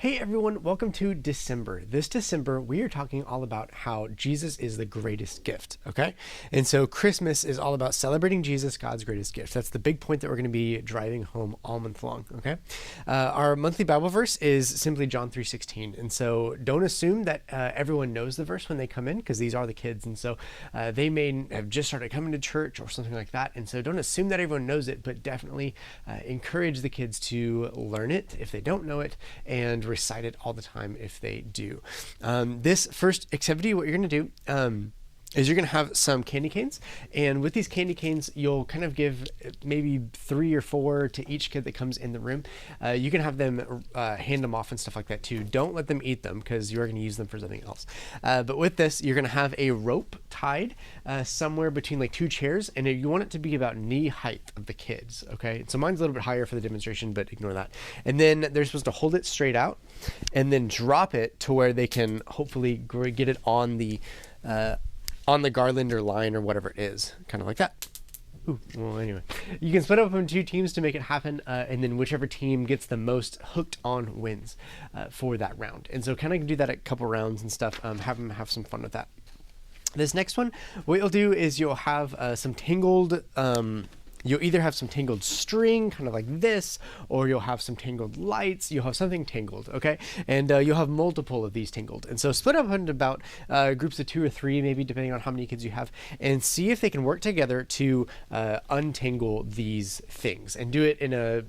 Hey everyone, welcome to December. This December, we are talking all about how Jesus is the greatest gift, okay? And so Christmas is all about celebrating Jesus, God's greatest gift. That's the big point that we're going to be driving home all month long, okay? Our monthly Bible verse is simply John 3:16. And so don't assume that everyone knows the verse when they come in, because these are the kids. And so they may have just started coming to church or something like that. And so don't assume that everyone knows it, but definitely encourage the kids to learn it if they don't know it, and recite it all the time if they do. This first activity, what you're going to do is you're going to have some candy canes, and with these candy canes you'll kind of give maybe 3 or 4 to each kid that comes in the room. You can have them hand them off and stuff like that too. Don't let them eat them, because you're going to use them for something else. But with this, you're going to have a rope tied somewhere between like 2 chairs, and you want it to be about knee height of the kids. Okay, so mine's a little bit higher for the demonstration, but ignore that. And then they're supposed to hold it straight out and then drop it to where they can hopefully get it on the garland or line or whatever it is, kind of like that. Ooh, well, anyway, you can split up into 2 teams to make it happen, and then whichever team gets the most hooked on wins for that round. And so kind of do that a couple rounds and stuff. Have them have some fun with that. This next one, what you'll do is you'll have some tangled you'll either have some tangled string, kind of like this, or you'll have some tangled lights. You'll have something tangled, okay? And you'll have multiple of these tangled. And so split up into about groups of 2 or 3, maybe, depending on how many kids you have, and see if they can work together to untangle these things, and do it in a,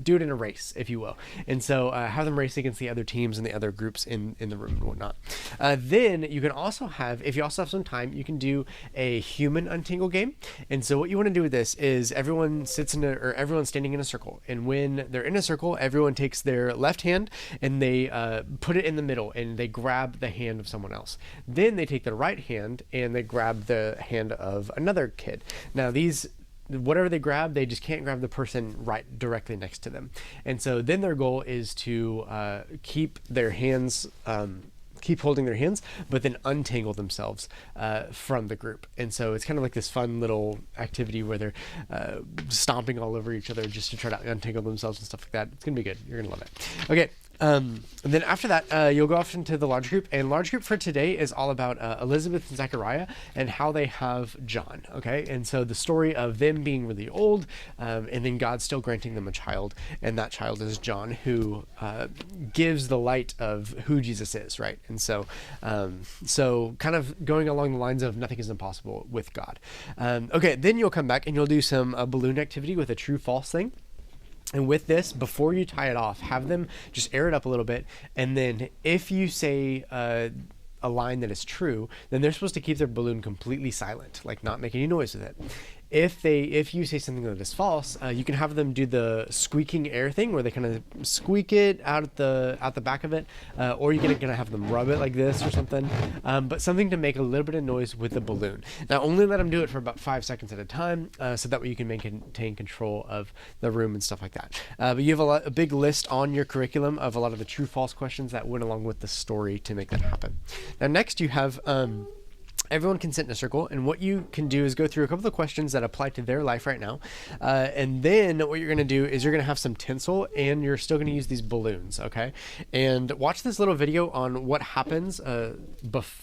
do it in a race, if you will. And so have them race against the other teams and the other groups in the room and whatnot. Then you can also have, if you also have some time, you can do a human untangle game. And so what you want to do with this is everyone's standing in a circle. And when they're in a circle, everyone takes their left hand and they put it in the middle, and they grab the hand of someone else. Then they take their right hand and they grab the hand of another kid. Now whatever they grab, they just can't grab the person right directly next to them. And so then their goal is to keep holding their hands, but then untangle themselves from the group. And so it's kind of like this fun little activity where they're stomping all over each other just to try to untangle themselves and stuff like that. It's gonna be good. You're gonna love it. Okay. And then after that, you'll go off into the large group, and large group for today is all about Elizabeth and Zechariah and how they have John. Okay, and so the story of them being really old, and then God still granting them a child, and that child is John, who gives the light of who Jesus is, right? And so, so kind of going along the lines of nothing is impossible with God. Okay, then you'll come back and you'll do some balloon activity with a true false thing. And with this, before you tie it off, have them just air it up a little bit. And then if you say a line that is true, then they're supposed to keep their balloon completely silent, like not make any noise with it. If you say something that is false, you can have them do the squeaking air thing, where they kind of squeak it out the back of it, or you're gonna have them rub it like this or something, but something to make a little bit of noise with the balloon. Now, only let them do it for about 5 seconds at a time, so that way you can maintain control of the room and stuff like that. But you have a big list on your curriculum of a lot of the true-false questions that went along with the story to make that happen. Now, next you have everyone can sit in a circle, and what you can do is go through a couple of questions that apply to their life right now, and then what you're going to do is you're going to have some tinsel, and you're still going to use these balloons, okay? And watch this little video on what happens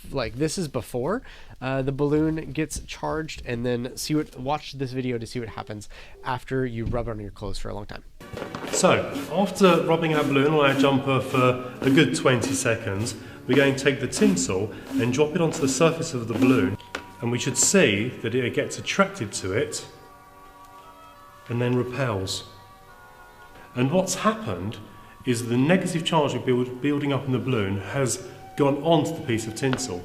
like this is before the balloon gets charged, and then watch this video to see what happens after you rub it on your clothes for a long time. So after rubbing our balloon on our jumper for a good 20 seconds, we're going to take the tinsel and drop it onto the surface of the balloon, and we should see that it gets attracted to it and then repels. And what's happened is the negative charge building up in the balloon has gone onto the piece of tinsel.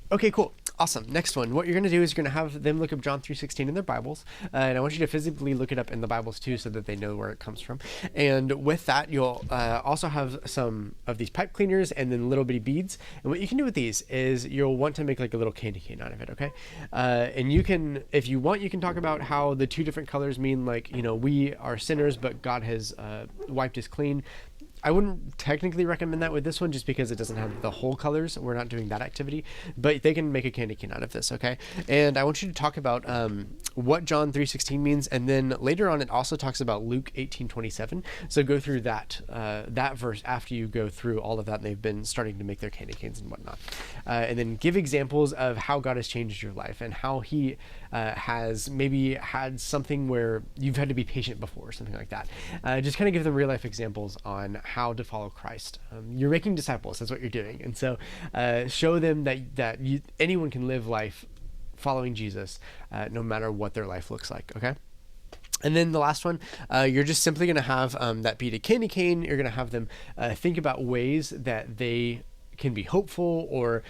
Okay, cool. Awesome. Next one. What you're going to do is you're going to have them look up John 3:16 in their Bibles, and I want you to physically look it up in the Bibles too, so that they know where it comes from. And with that, you'll also have some of these pipe cleaners and then little bitty beads. And what you can do with these is you'll want to make like a little candy cane out of it, okay? And you can, if you want, you can talk about how the 2 different colors mean, like, we are sinners, but God has wiped us clean. I wouldn't technically recommend that with this one just because it doesn't have the whole colors. We're not doing that activity, but they can make a candy cane out of this, okay? And I want you to talk about what John 3:16 means, and then later on it also talks about Luke 18:27. So go through that that verse after you go through all of that. And they've been starting to make their candy canes and whatnot, and then give examples of how God has changed your life and how He has maybe had something where you've had to be patient before, or something like that. Just kind of give them real life examples on how to follow Christ. You're making disciples. That's what you're doing. And so show them that anyone can live life following Jesus, no matter what their life looks like. Okay. And then the last one, you're just simply going to have that beaded candy cane. You're going to have them think about ways that they can be hopeful or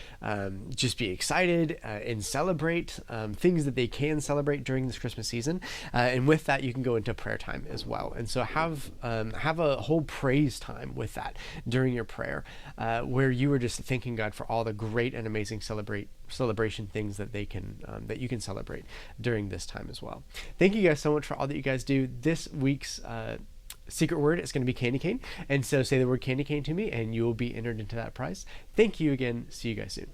just be excited and celebrate things that they can celebrate during this Christmas season. And with that, you can go into prayer time as well. And so have a whole praise time with that during your prayer, where you are just thanking God for all the great and amazing celebration things that they can that you can celebrate during this time as well. Thank you guys so much for all that you guys do. This week's secret word is going to be candy cane. And so say the word candy cane to me and you will be entered into that prize. Thank you again. See you guys soon.